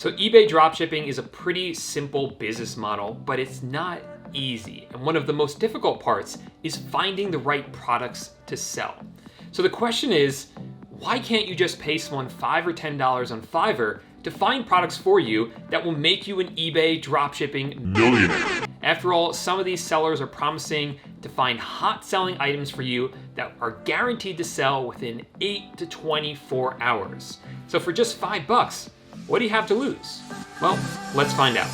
So eBay dropshipping is a pretty simple business model, but it's not easy. And one of the most difficult parts is finding the right products to sell. So the question is, why can't you just pay someone $5 or $10 on Fiverr to find products for you that will make you an eBay dropshipping millionaire? After all, some of these sellers are promising to find hot selling items for you that are guaranteed to sell within 8 to 24 hours. So for just $5, what do you have to lose? Well, let's find out.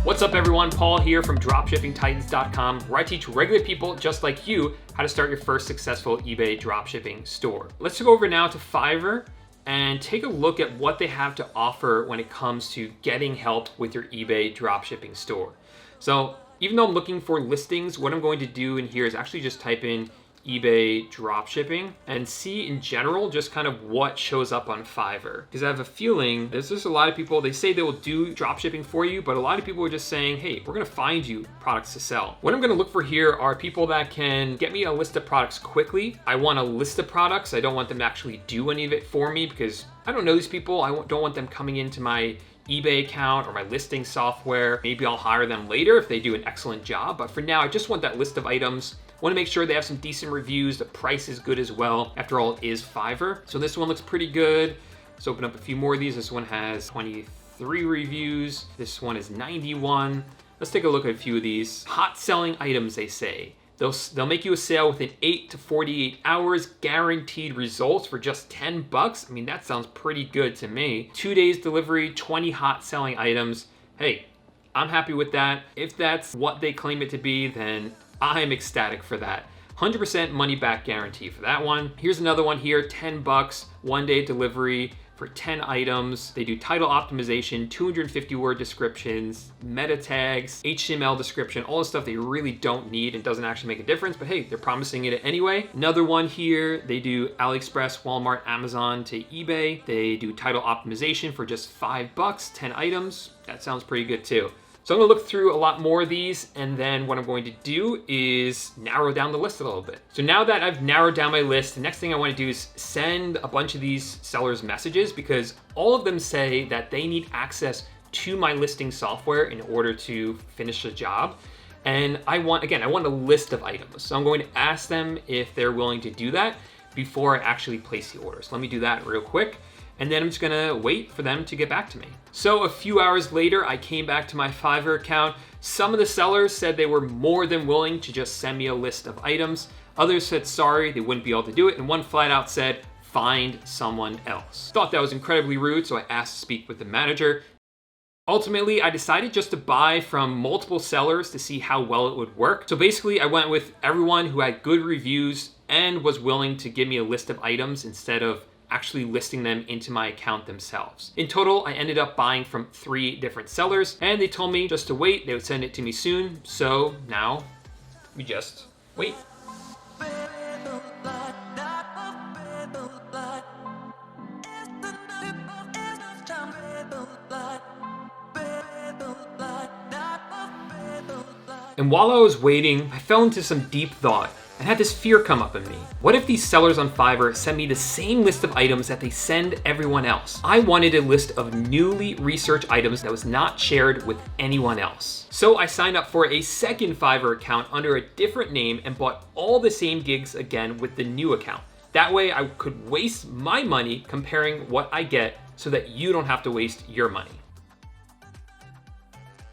What's up everyone, Paul here from dropshippingtitans.com, where I teach regular people just like you how to start your first successful eBay dropshipping store. Let's go over now to Fiverr and take a look at what they have to offer when it comes to getting help with your eBay dropshipping store. So even though I'm looking for listings, what I'm going to do in here is actually just type in eBay dropshipping and see in general just kind of what shows up on Fiverr. Because I have a feeling there's just a lot of people, they say they will do dropshipping for you, but a lot of people are just saying, hey, we're gonna find you products to sell. What I'm gonna look for here are people that can get me a list of products quickly. I want a list of products. I don't want them to actually do any of it for me because I don't know these people. I don't want them coming into my eBay account or my listing software. Maybe I'll hire them later if they do an excellent job. But for now, I just want that list of items. Want to make sure they have some decent reviews. The price is good as well. After all, it is Fiverr. So this one looks pretty good. Let's open up a few more of these. This one has 23 reviews. This one is 91. Let's take a look at a few of these. Hot selling items, they say. They'll make you a sale within 8 to 48 hours, guaranteed results for just $10. I mean, that sounds pretty good to me. 2 days delivery, 20 hot selling items. Hey, I'm happy with that. If that's what they claim it to be, then I'm ecstatic for that. 100% money back guarantee for that one. Here's another one here, $10, 1 day delivery for 10 items. They do title optimization, 250 word descriptions, meta tags, HTML description, all the stuff that you really don't need and doesn't actually make a difference, but hey, they're promising it anyway. Another one here, they do AliExpress, Walmart, Amazon to eBay. They do title optimization for just $5, 10 items. That sounds pretty good too. So I'm gonna look through a lot more of these, and then what I'm going to do is narrow down the list a little bit. So now that I've narrowed down my list, the next thing I wanna do is send a bunch of these sellers messages because all of them say that they need access to my listing software in order to finish the job. And I want a list of items. So I'm going to ask them if they're willing to do that before I actually place the order. So let me do that real quick. And then I'm just gonna wait for them to get back to me. So a few hours later, I came back to my Fiverr account. Some of the sellers said they were more than willing to just send me a list of items. Others said sorry, they wouldn't be able to do it. And one flat out said, find someone else. Thought that was incredibly rude, so I asked to speak with the manager. Ultimately, I decided just to buy from multiple sellers to see how well it would work. So basically, I went with everyone who had good reviews and was willing to give me a list of items instead of actually listing them into my account themselves. In total, I ended up buying from 3 different sellers, and they told me just to wait, they would send it to me soon. So now we just wait. And while I was waiting, I fell into some deep thought and had this fear come up in me. What if these sellers on Fiverr send me the same list of items that they send everyone else? I wanted a list of newly researched items that was not shared with anyone else. So I signed up for a second Fiverr account under a different name and bought all the same gigs again with the new account. That way I could waste my money comparing what I get so that you don't have to waste your money.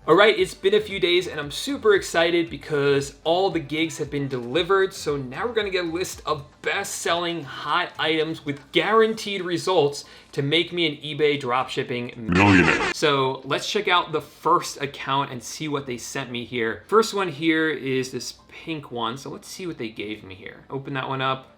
All right, it's been a few days and I'm super excited because all the gigs have been delivered. So now we're gonna get a list of best-selling hot items with guaranteed results to make me an eBay dropshipping millionaire. So let's check out the first account and see what they sent me here. First one here is this pink one. So let's see what they gave me here. Open that one up.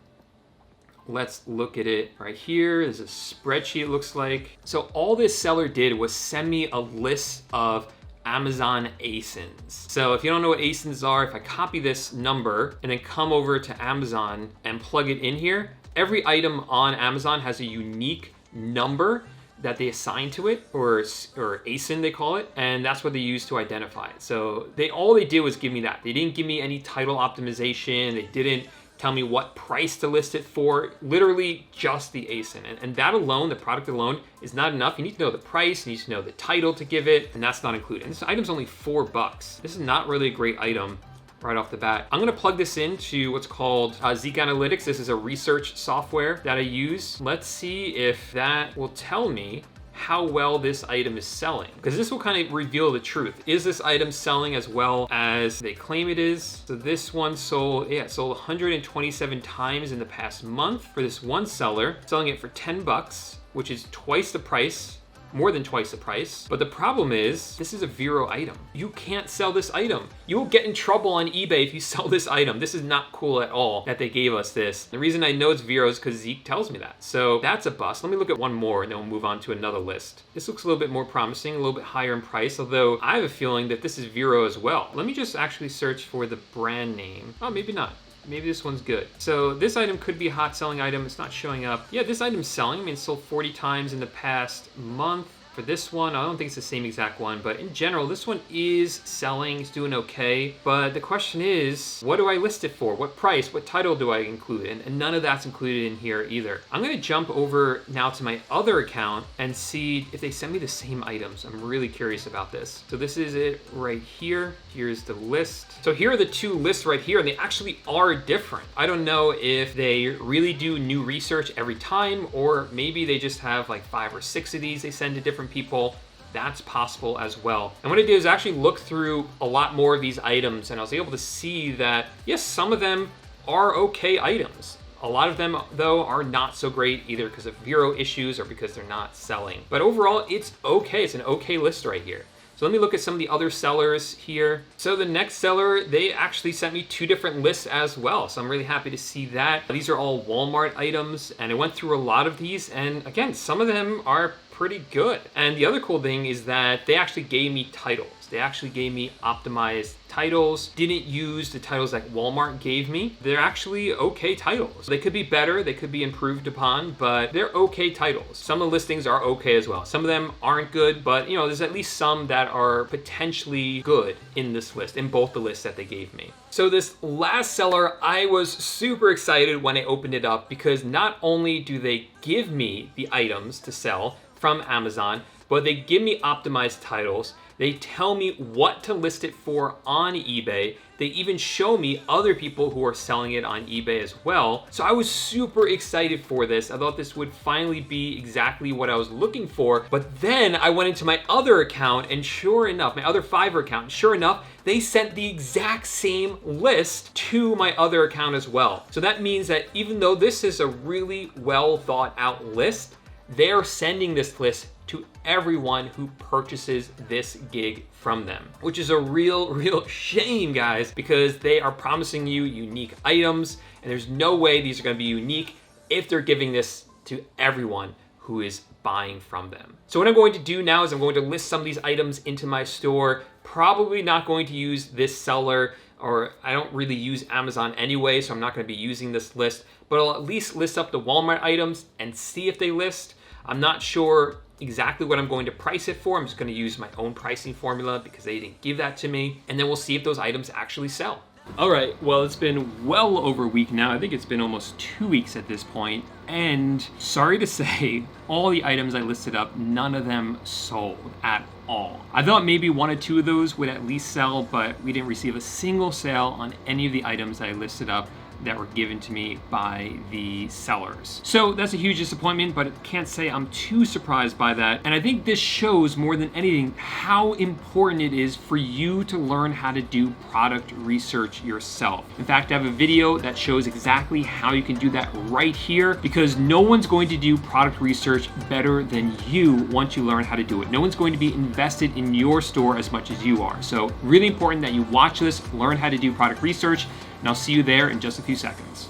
Let's look at it right here. There's a spreadsheet, it looks like. So all this seller did was send me a list of Amazon ASINs. So if you don't know what ASINs are, if I copy this number and then come over to Amazon and plug it in here, every item on Amazon has a unique number that they assign to it, or ASIN they call it, and that's what they use to identify it. So all they did was give me that. They didn't give me any title optimization. They didn't tell me what price to list it for, literally just the ASIN. And that alone, the product alone, is not enough. You need to know the price, you need to know the title to give it, and that's not included. And this item's only $4. This is not really a great item right off the bat. I'm gonna plug this into what's called Zeek Analytics. This is a research software that I use. Let's see if that will tell me how well this item is selling, because this will kind of reveal the truth. Is this item selling as well as they claim it is? So this one sold, it sold 127 times in the past month for this one seller, selling it for $10, which is twice the price, more than twice the price. But the problem is, this is a Vero item. You can't sell this item. You will get in trouble on eBay if you sell this item. This is not cool at all that they gave us this. The reason I know it's Vero is because Zeek tells me that. So that's a bust. Let me look at one more and then we'll move on to another list. This looks a little bit more promising, a little bit higher in price, although I have a feeling that this is Vero as well. Let me just actually search for the brand name. Oh, maybe not. Maybe this one's good. So this item could be a hot selling item. It's not showing up. Yeah, this item's selling. I mean, it sold 40 times in the past month. For this one, I don't think it's the same exact one, but in general, this one is selling, it's doing okay. But the question is, what do I list it for? What price, what title do I include? And none of that's included in here either. I'm gonna jump over now to my other account and see if they send me the same items. I'm really curious about this. So this is it right here. Here's the list. So here are the two lists right here, and they actually are different. I don't know if they really do new research every time, or maybe they just have like 5 or 6 of these they send to different people. That's possible as well. And what I did is actually look through a lot more of these items, and I was able to see that, yes, some of them are okay items. A lot of them, though, are not so great, either because of Vero issues or because they're not selling. But overall, it's okay. It's an okay list right here. So let me look at some of the other sellers here. So the next seller, they actually sent me 2 different lists as well. So I'm really happy to see that. These are all Walmart items, and I went through a lot of these, and again, some of them are pretty good. And the other cool thing is that they actually gave me titles. They actually gave me optimized titles, didn't use the titles that Walmart gave me. They're actually okay titles. They could be better, they could be improved upon, but they're okay titles. Some of the listings are okay as well. Some of them aren't good, but you know, there's at least some that are potentially good in this list, in both the lists that they gave me. So this last seller, I was super excited when I opened it up, because not only do they give me the items to sell from Amazon, but they give me optimized titles. They tell me what to list it for on eBay. They even show me other people who are selling it on eBay as well. So I was super excited for this. I thought this would finally be exactly what I was looking for. But then I went into my other account, and sure enough, my other Fiverr account, and sure enough, they sent the exact same list to my other account as well. So that means that even though this is a really well thought out list, they're sending this list to everyone who purchases this gig from them, which is a real shame, guys, because they are promising you unique items, and there's no way these are gonna be unique if they're giving this to everyone who is buying from them. So what I'm going to do now is I'm going to list some of these items into my store. Probably not going to use this seller, or I don't really use Amazon anyway, so I'm not gonna be using this list, but I'll at least list up the Walmart items and see if they list. I'm not sure exactly what I'm going to price it for. I'm just going to use my own pricing formula because they didn't give that to me. And then we'll see if those items actually sell. All right, well, it's been well over a week now. I think it's been almost 2 weeks at this point. And sorry to say, all the items I listed up, none of them sold at all. I thought maybe 1 or 2 of those would at least sell, but we didn't receive a single sale on any of the items that I listed up that were given to me by the sellers. So that's a huge disappointment, but I can't say I'm too surprised by that. And I think this shows more than anything how important it is for you to learn how to do product research yourself. In fact, I have a video that shows exactly how you can do that right here, because no one's going to do product research better than you once you learn how to do it. No one's going to be invested in your store as much as you are. So really important that you watch this, learn how to do product research, and I'll see you there in just a few seconds.